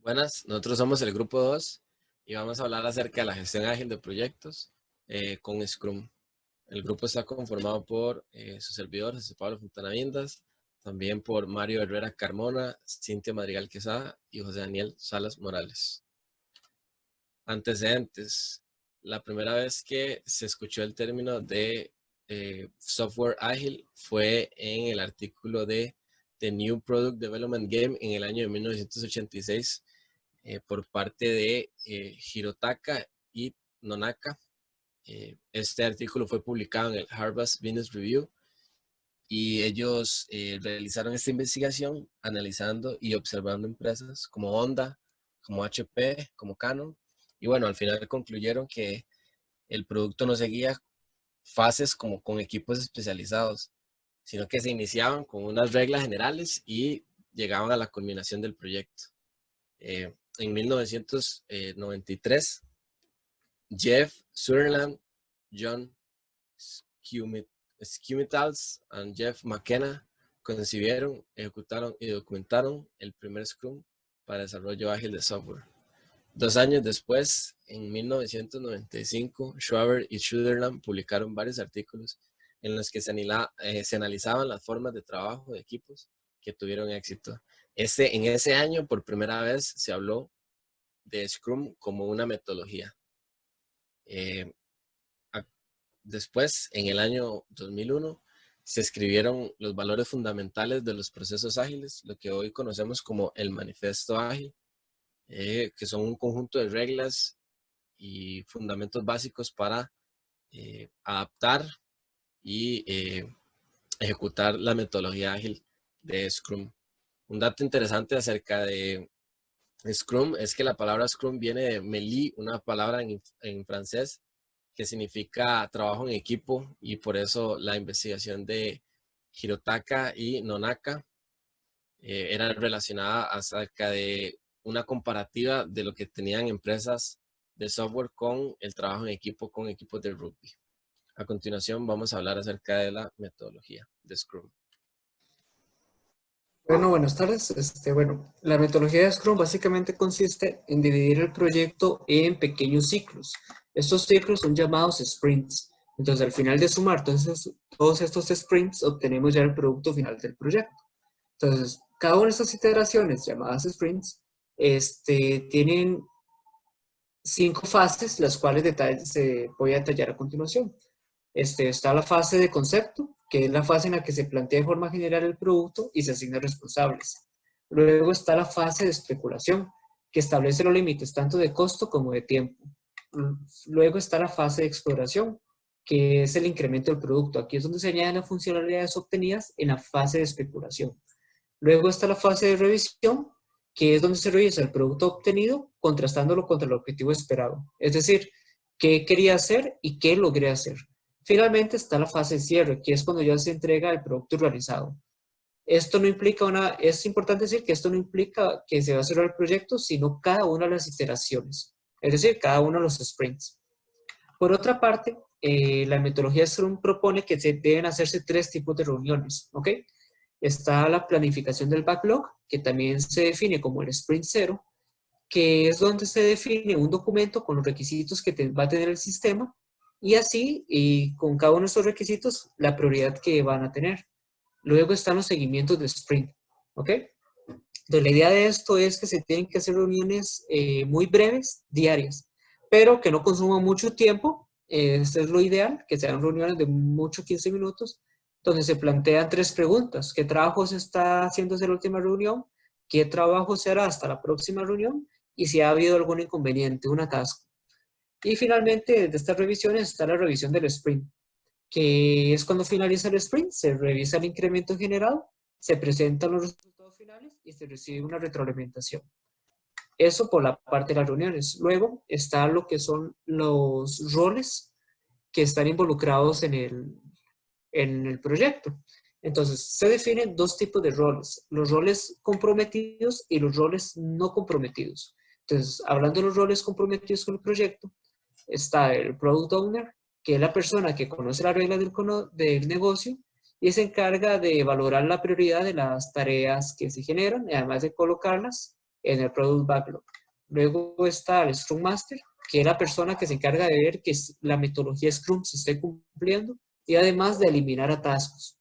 Buenas, nosotros somos el grupo 2 y vamos a hablar acerca de la gestión ágil de proyectos con Scrum. El grupo está conformado por su servidor, José Pablo Fontana Vindas, también por Mario Herrera Carmona, Cintia Madrigal Quesada y José Daniel Salas Morales. Antecedentes. La primera vez que se escuchó el término de software ágil fue en el artículo de The New Product Development Game en el año de 1986 por parte de Hirotaka y Nonaka. Este artículo fue publicado en el Harvard Business Review y ellos realizaron esta investigación analizando y observando empresas como Honda, como HP, como Canon, y bueno, al final concluyeron que el producto no seguía fases como con equipos especializados, sino que se iniciaban con unas reglas generales y llegaban a la culminación del proyecto. En 1993, Jeff Sutherland, John Scumitals y Jeff McKenna concibieron, ejecutaron y documentaron el primer Scrum para desarrollo ágil de software. 2 años después, en 1995, Schwaber y Sutherland publicaron varios artículos en los que se analizaban las formas de trabajo de equipos que tuvieron éxito. En ese año, por primera vez, se habló de Scrum como una metodología. Después, en el año 2001, se escribieron los valores fundamentales de los procesos ágiles, lo que hoy conocemos como el Manifiesto Ágil, que son un conjunto de reglas y fundamentos básicos para adaptar y ejecutar la metodología ágil de Scrum. Un dato interesante acerca de Scrum es que la palabra Scrum viene de Melee, una palabra en francés que significa trabajo en equipo, y por eso la investigación de Hirotaka y Nonaka era relacionada acerca de una comparativa de lo que tenían empresas de software con el trabajo en equipo con equipos de rugby. A continuación vamos a hablar acerca de la metodología de Scrum. Bueno, buenas tardes. La metodología de Scrum básicamente consiste en dividir el proyecto en pequeños ciclos. Estos ciclos son llamados sprints. Entonces, al final de sumar todos estos sprints, obtenemos ya el producto final del proyecto. Entonces, cada una de estas iteraciones llamadas sprints tienen 5 fases, las cuales voy a detallar a continuación. Está la fase de concepto, que es la fase en la que se plantea de forma general el producto y se asignan responsables. Luego está la fase de especulación, que establece los límites tanto de costo como de tiempo. Luego está la fase de exploración, que es el incremento del producto. Aquí es donde se añaden las funcionalidades obtenidas en la fase de especulación. Luego está la fase de revisión, que es donde se revisa el producto obtenido, contrastándolo contra el objetivo esperado. Es decir, qué quería hacer y qué logré hacer. Finalmente está la fase de cierre, que es cuando ya se entrega el producto realizado. Esto no implica es importante decir que esto no implica que se va a cerrar el proyecto, sino cada una de las iteraciones, es decir, cada uno de los sprints. Por otra parte, la metodología Scrum propone que deben hacerse 3 tipos de reuniones, ¿ok? Está la planificación del backlog, que también se define como el sprint 0, que es donde se define un documento con los requisitos que va a tener el sistema, y así, y con cada uno de estos requisitos, la prioridad que van a tener. Luego están los seguimientos de sprint, ¿ok? Entonces, la idea de esto es que se tienen que hacer reuniones muy breves, diarias, pero que no consuman mucho tiempo. Esto es lo ideal, que sean reuniones de mucho 15 minutos, donde se plantean 3 preguntas. ¿Qué trabajo se está haciendo desde la última reunión? ¿Qué trabajo se hará hasta la próxima reunión? Y si ha habido algún inconveniente, un atasco. Y finalmente, de estas revisiones está la revisión del sprint, que es cuando finaliza el sprint, se revisa el incremento generado, se presentan los resultados finales y se recibe una retroalimentación. Eso por la parte de las reuniones. Luego está lo que son los roles que están involucrados en el proyecto. Entonces, se definen 2 tipos de roles, los roles comprometidos y los roles no comprometidos. Entonces, hablando de los roles comprometidos con el proyecto, está el Product Owner, que es la persona que conoce las reglas del negocio y se encarga de valorar la prioridad de las tareas que se generan, y además de colocarlas en el Product Backlog. Luego está el Scrum Master, que es la persona que se encarga de ver que la metodología Scrum se esté cumpliendo y además de eliminar atascos.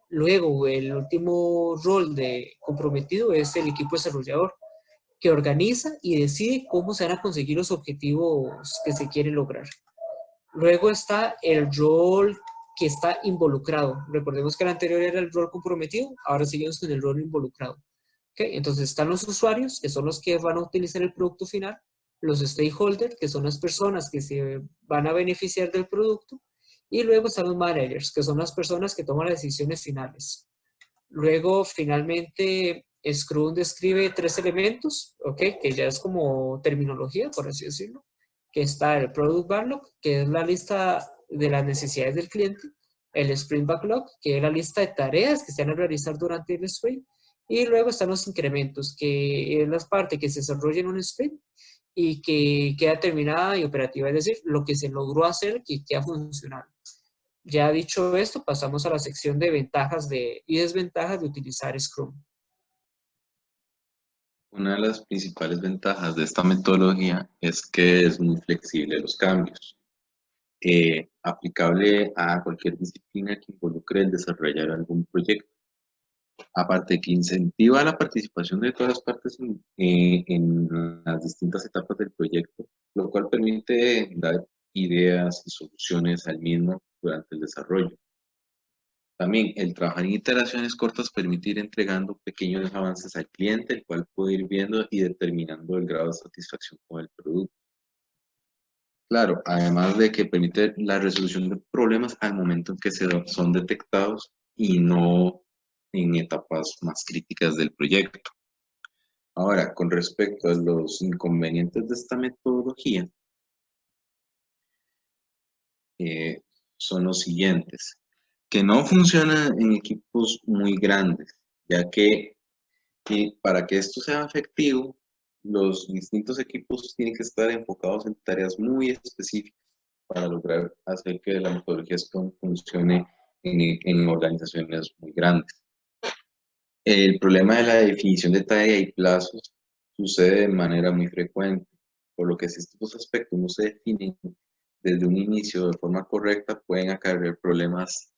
Luego, el último rol de comprometido es el equipo desarrollador, que organiza y decide cómo se van a conseguir los objetivos que se quieren lograr. Luego está el rol que está involucrado. Recordemos que el anterior era el rol comprometido, ahora seguimos con el rol involucrado. ¿Okay? Entonces están los usuarios, que son los que van a utilizar el producto final, los stakeholders, que son las personas que se van a beneficiar del producto, y luego están los managers, que son las personas que toman las decisiones finales. Luego, finalmente, Scrum describe 3 elementos, ¿ok? Que ya es como terminología, por así decirlo, que está el Product Backlog, que es la lista de las necesidades del cliente, el Sprint Backlog, que es la lista de tareas que se van a realizar durante el sprint, y luego están los incrementos, que es la parte que se desarrolla en un sprint y que queda terminada y operativa, es decir, lo que se logró hacer que queda funcionando. Ya dicho esto, pasamos a la sección de ventajas y desventajas de utilizar Scrum. Una de las principales ventajas de esta metodología es que es muy flexible a los cambios, aplicable a cualquier disciplina que involucre el desarrollar algún proyecto. Aparte que incentiva la participación de todas las partes en las distintas etapas del proyecto, lo cual permite dar ideas y soluciones al mismo durante el desarrollo. También el trabajar en iteraciones cortas permite ir entregando pequeños avances al cliente, el cual puede ir viendo y determinando el grado de satisfacción con el producto. Claro, además de que permite la resolución de problemas al momento en que son detectados y no en etapas más críticas del proyecto. Ahora, con respecto a los inconvenientes de esta metodología, son los siguientes. Que no funciona en equipos muy grandes, ya que para que esto sea efectivo, los distintos equipos tienen que estar enfocados en tareas muy específicas para lograr hacer que la metodología Scrum funcione en organizaciones muy grandes. El problema de la definición de tarea y plazos sucede de manera muy frecuente, por lo que si estos aspectos no se definen desde un inicio de forma correcta, pueden acarrear problemas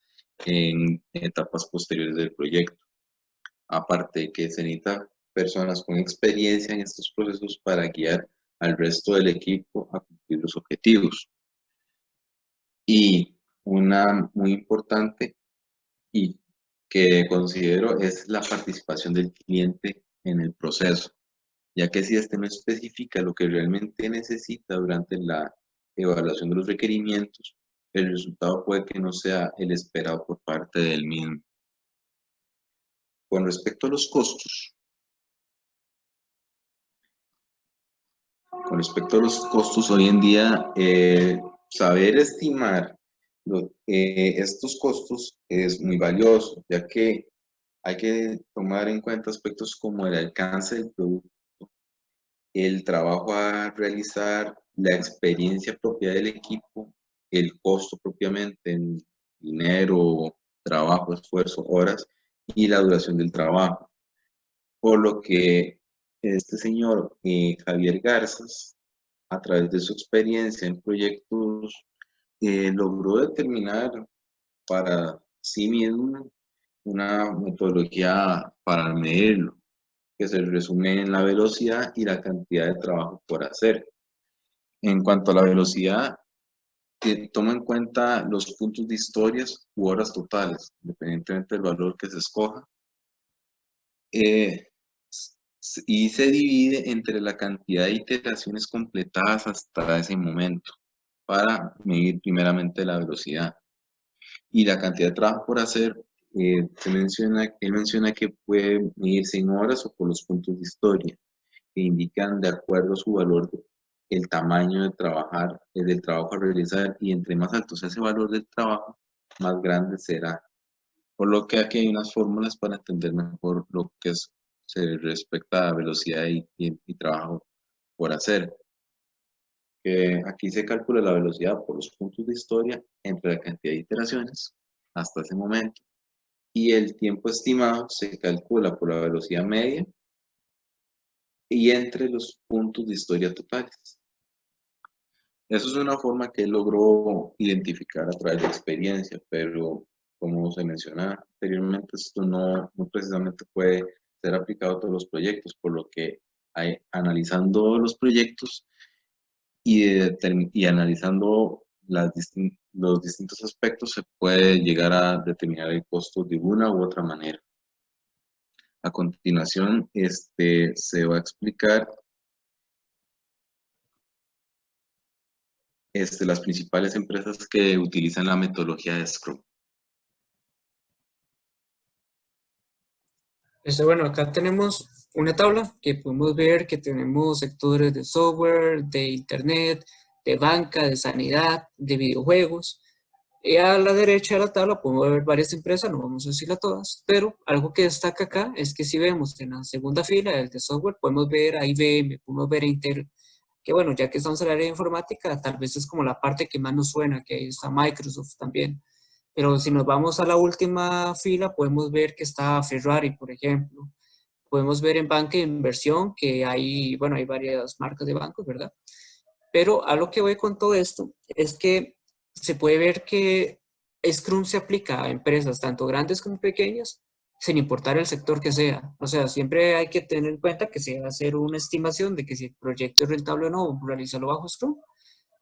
en etapas posteriores del proyecto. Aparte de que se necesita personas con experiencia en estos procesos para guiar al resto del equipo a cumplir los objetivos. Y una muy importante y que considero es la participación del cliente en el proceso, ya que si este no especifica lo que realmente necesita durante la evaluación de los requerimientos, el resultado puede que no sea el esperado por parte del mismo. Con respecto a los costos, hoy en día, saber estimar estos costos es muy valioso, ya que hay que tomar en cuenta aspectos como el alcance del producto, el trabajo a realizar, la experiencia propia del equipo, el costo propiamente en dinero, trabajo, esfuerzo, horas y la duración del trabajo. Por lo que este señor Javier Garzas, a través de su experiencia en proyectos, logró determinar para sí mismo una metodología para medirlo, que se resume en la velocidad y la cantidad de trabajo por hacer. En cuanto a la velocidad, toma en cuenta los puntos de historias u horas totales, independientemente del valor que se escoja, y se divide entre la cantidad de iteraciones completadas hasta ese momento para medir primeramente la velocidad. Y la cantidad de trabajo por hacer, él menciona que puede medirse en horas o por los puntos de historia, que indican de acuerdo a su valor el tamaño de trabajar, del trabajo a realizar, y entre más alto sea ese valor del trabajo, más grande será. Por lo que aquí hay unas fórmulas para entender mejor lo que se respecta a velocidad y trabajo por hacer. Que aquí se calcula la velocidad por los puntos de historia entre la cantidad de iteraciones hasta ese momento, y el tiempo estimado se calcula por la velocidad media y entre los puntos de historia totales. Eso es una forma que él logró identificar a través de la experiencia, pero como se menciona anteriormente, esto no precisamente puede ser aplicado a todos los proyectos, por lo que analizando los proyectos y analizando los distintos aspectos se puede llegar a determinar el costo de una u otra manera. A continuación, se va a explicar las principales empresas que utilizan la metodología de Scrum. Bueno, acá tenemos una tabla que podemos ver que tenemos sectores de software, de internet, de banca, de sanidad, de videojuegos. Y a la derecha de la tabla podemos ver varias empresas, no vamos a decirlas todas, pero algo que destaca acá es que si vemos en la segunda fila, el de software, podemos ver a IBM, podemos ver a Intel, que bueno, ya que estamos en el área de informática, tal vez es como la parte que más nos suena, que ahí está Microsoft también. Pero si nos vamos a la última fila, podemos ver que está Ferrari, por ejemplo. Podemos ver en banca de inversión que hay, bueno, hay varias marcas de bancos, ¿verdad? Pero a lo que voy con todo esto es que se puede ver que Scrum se aplica a empresas tanto grandes como pequeñas, sin importar el sector que sea. O sea, siempre hay que tener en cuenta que se va a hacer una estimación de que si el proyecto es rentable o no, realizarlo bajo Scrum.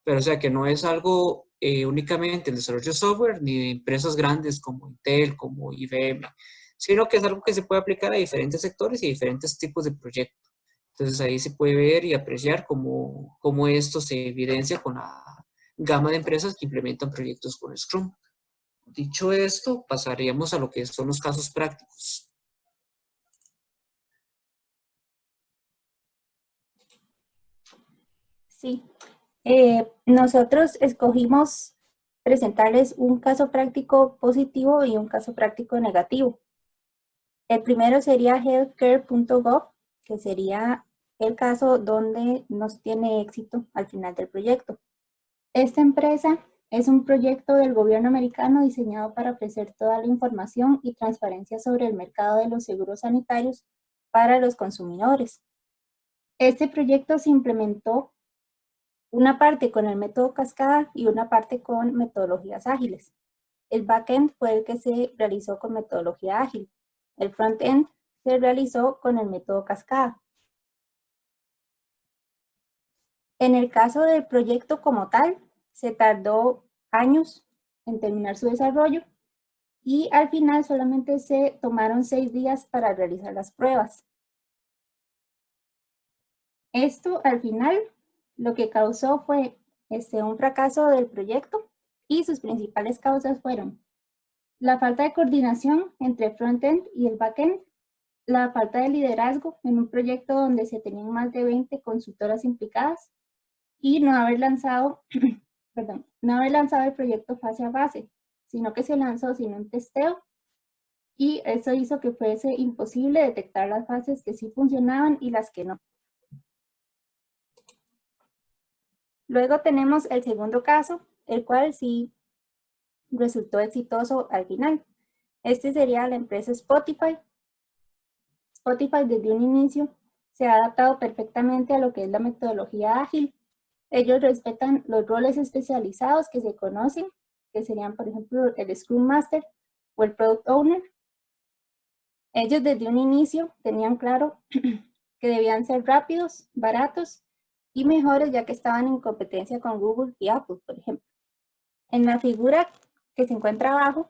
Pero o sea, que no es algo únicamente el desarrollo de software ni de empresas grandes como Intel, como IBM, sino que es algo que se puede aplicar a diferentes sectores y diferentes tipos de proyectos. Entonces ahí se puede ver y apreciar cómo esto se evidencia con la gama de empresas que implementan proyectos con Scrum. Dicho esto, pasaríamos a lo que son los casos prácticos. Sí. Nosotros escogimos presentarles un caso práctico positivo y un caso práctico negativo. El primero sería healthcare.gov, que sería el caso donde no se tiene éxito al final del proyecto. Esta empresa es un proyecto del gobierno americano diseñado para ofrecer toda la información y transparencia sobre el mercado de los seguros sanitarios para los consumidores. Este proyecto se implementó una parte con el método cascada y una parte con metodologías ágiles. El backend fue el que se realizó con metodología ágil. El frontend se realizó con el método cascada. En el caso del proyecto como tal, se tardó años en terminar su desarrollo y al final solamente se tomaron 6 días para realizar las pruebas. Esto al final lo que causó fue un fracaso del proyecto y sus principales causas fueron la falta de coordinación entre el frontend y el backend, la falta de liderazgo en un proyecto donde se tenían más de 20 consultoras implicadas y no haber lanzado, no haber lanzado el proyecto fase a fase, sino que se lanzó sin un testeo y eso hizo que fuese imposible detectar las fases que sí funcionaban y las que no. Luego tenemos el segundo caso, el cual sí resultó exitoso al final. Este sería la empresa Spotify. Spotify desde un inicio se ha adaptado perfectamente a lo que es la metodología ágil. Ellos respetan los roles especializados que se conocen, que serían, por ejemplo, el Scrum Master o el Product Owner. Ellos desde un inicio tenían claro que debían ser rápidos, baratos y mejores, ya que estaban en competencia con Google y Apple, por ejemplo. En la figura que se encuentra abajo,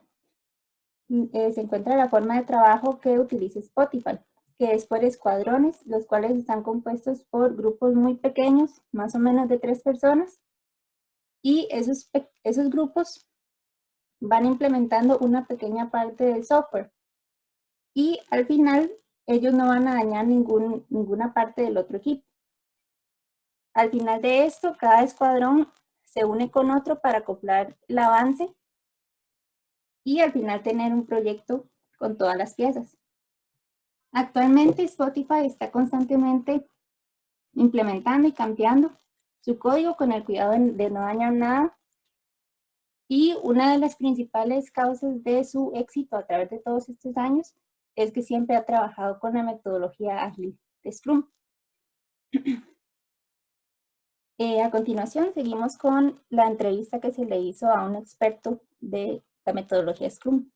se encuentra la forma de trabajo que utiliza Spotify, que es por escuadrones, los cuales están compuestos por grupos muy pequeños, más o menos de 3 personas, y esos grupos van implementando una pequeña parte del software, y al final ellos no van a dañar ninguna parte del otro equipo. Al final de esto, cada escuadrón se une con otro para acoplar el avance y al final tener un proyecto con todas las piezas. Actualmente Spotify está constantemente implementando y cambiando su código con el cuidado de no dañar nada. Y una de las principales causas de su éxito a través de todos estos años es que siempre ha trabajado con la metodología ágil de Scrum. A continuación, seguimos con la entrevista que se le hizo a un experto de la metodología Scrum.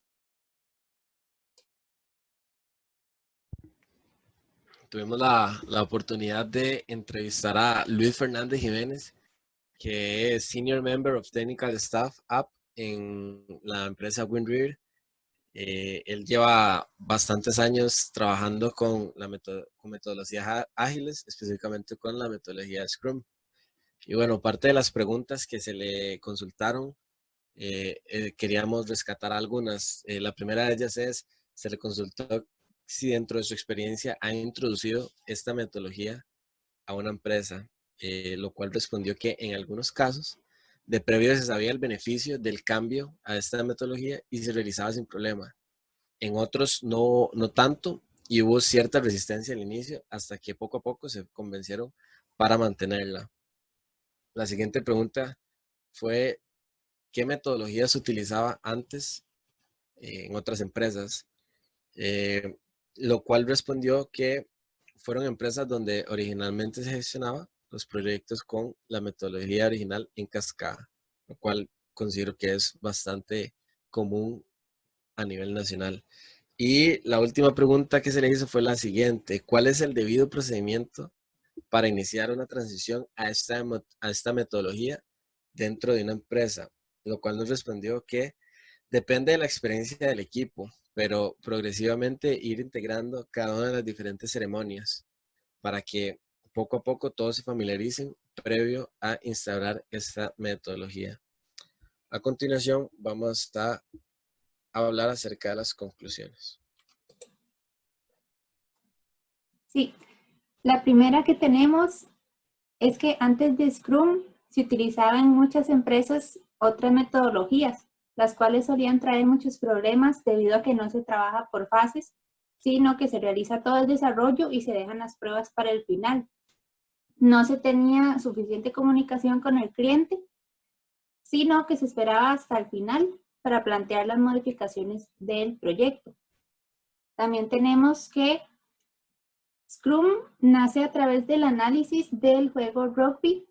Tuvimos la oportunidad de entrevistar a Luis Fernández Jiménez, que es Senior Member of Technical Staff App en la empresa WinReader. Él lleva bastantes años trabajando con metodologías ágiles, específicamente con la metodología Scrum. Y bueno, parte de las preguntas que se le consultaron, queríamos rescatar algunas. La primera de ellas es, se le consultó si dentro de su experiencia ha introducido esta metodología a una empresa, lo cual respondió que en algunos casos de previo se sabía el beneficio del cambio a esta metodología y se realizaba sin problema. En otros no tanto y hubo cierta resistencia al inicio hasta que poco a poco se convencieron para mantenerla. La siguiente pregunta fue, ¿qué metodologías se utilizaba antes en otras empresas? Lo cual respondió que fueron empresas donde originalmente se gestionaba los proyectos con la metodología original en cascada, lo cual considero que es bastante común a nivel nacional. Y la última pregunta que se le hizo fue la siguiente: ¿cuál es el debido procedimiento para iniciar una transición a esta metodología dentro de una empresa? Lo cual nos respondió que depende de la experiencia del equipo, pero progresivamente ir integrando cada una de las diferentes ceremonias para que poco a poco todos se familiaricen previo a instaurar esta metodología. A continuación vamos a hablar acerca de las conclusiones. Sí, la primera que tenemos es que antes de Scrum se utilizaban en muchas empresas otras metodologías, las cuales solían traer muchos problemas debido a que no se trabaja por fases, sino que se realiza todo el desarrollo y se dejan las pruebas para el final. No se tenía suficiente comunicación con el cliente, sino que se esperaba hasta el final para plantear las modificaciones del proyecto. También tenemos que Scrum nace a través del análisis del juego rugby,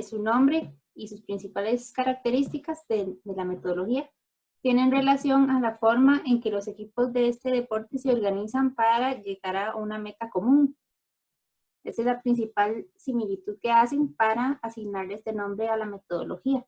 su nombre y sus principales características de la metodología tienen relación a la forma en que los equipos de este deporte se organizan para llegar a una meta común. Esa es la principal similitud que hacen para asignarle este nombre a la metodología.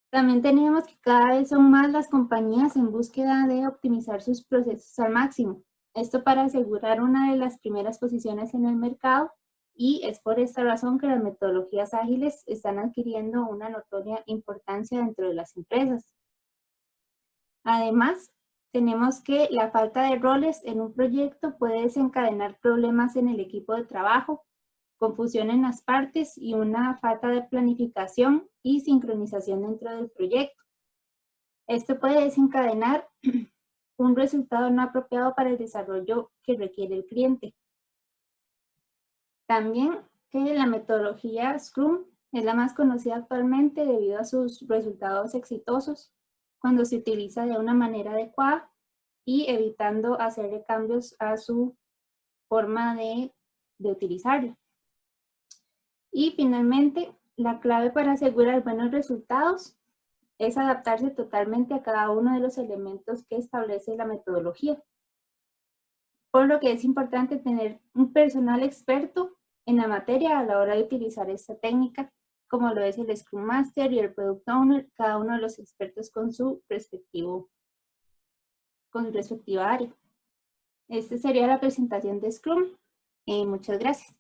También tenemos que cada vez son más las compañías en búsqueda de optimizar sus procesos al máximo. Esto para asegurar una de las primeras posiciones en el mercado, y es por esta razón que las metodologías ágiles están adquiriendo una notoria importancia dentro de las empresas. Además, tenemos que la falta de roles en un proyecto puede desencadenar problemas en el equipo de trabajo, confusión en las partes y una falta de planificación y sincronización dentro del proyecto. Esto puede desencadenar un resultado no apropiado para el desarrollo que requiere el cliente. También que la metodología Scrum es la más conocida actualmente debido a sus resultados exitosos cuando se utiliza de una manera adecuada y evitando hacerle cambios a su forma de utilizarla. Y finalmente, la clave para asegurar buenos resultados es adaptarse totalmente a cada uno de los elementos que establece la metodología. Por lo que es importante tener un personal experto en la materia a la hora de utilizar esta técnica, como lo es el Scrum Master y el Product Owner, cada uno de los expertos con su respectiva área. Esta sería la presentación de Scrum. Muchas gracias.